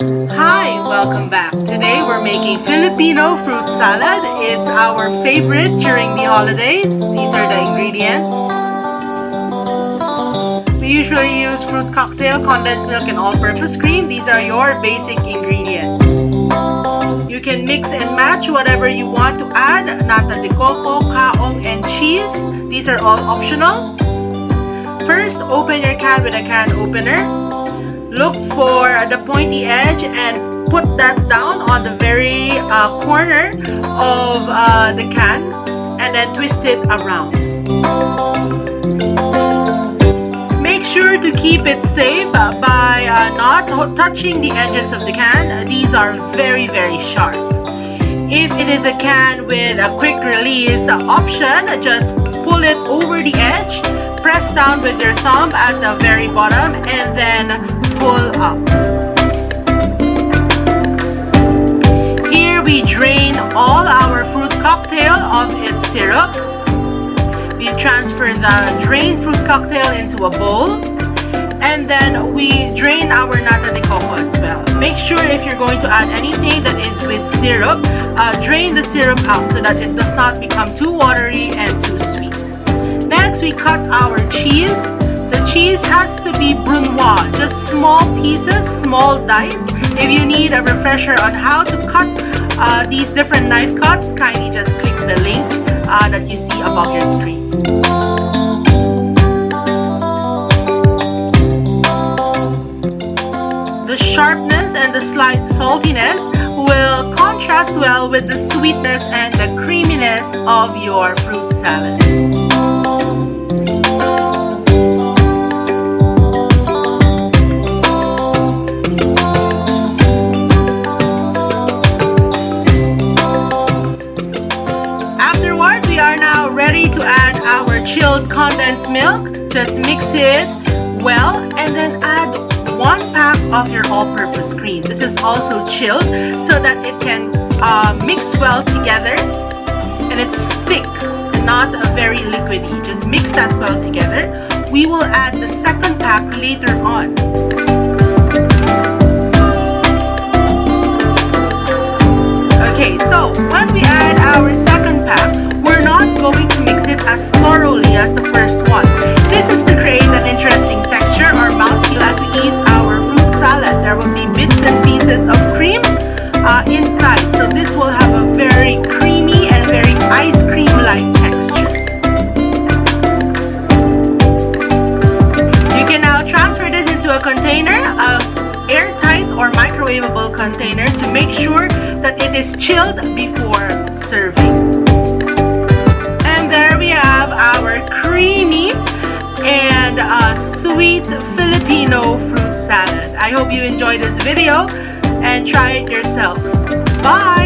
Hi, welcome back. Today we're making Filipino fruit salad. It's our favorite during the holidays. These are the ingredients. We usually use fruit cocktail, condensed milk, and all-purpose cream. These are your basic ingredients. You can mix and match whatever you want to add. Nata de coco, kaong, and cheese. These are all optional. First, open your can with a can opener. Look for the pointy edge and put that down on the very corner of the can and then twist it around. Make sure to keep it safe by not touching the edges of the can. These are very, very sharp. If it is a can with a quick release option, just pull it over the edge, press down with your thumb at the very bottom, and then pull up. Here we drain all our fruit cocktail of its syrup. We transfer the drained fruit cocktail into a bowl, and then we drain our nata de coco as well. Make sure if you're going to add anything that is with syrup, drain the syrup out so that it does not become too watery and too sweet. Next, we cut our cheese. The cheese has to be brunoise, just small pieces, small dice. If you need a refresher on how to cut these different knife cuts, kindly just click the link that you see above your screen. The sharpness and the slight saltiness will contrast well with the sweetness and the creaminess of your fruit salad. Afterwards, we are now ready to add our chilled condensed milk. Just mix it well and then add 1 pack of your all-purpose cream. This is also chilled so that it can mix well together, and it's thick, not very liquidy. Just mix that well together. We will add the second pack later on. Okay, so when we add our second pack, we're not going to mix it as thoroughly as the first one. This is to create an interesting texture or mouthfeel as we eat our fruit salad. There will be bits and pieces of cream inside, so this will have a very creamy and very ice cream-like texture. You can now transfer this into a container, airtight or microwavable container, to make sure that it is chilled before serving. And there we have our creamy and sweet Filipino fruit salad. I hope you enjoyed this video and try it yourself. Bye!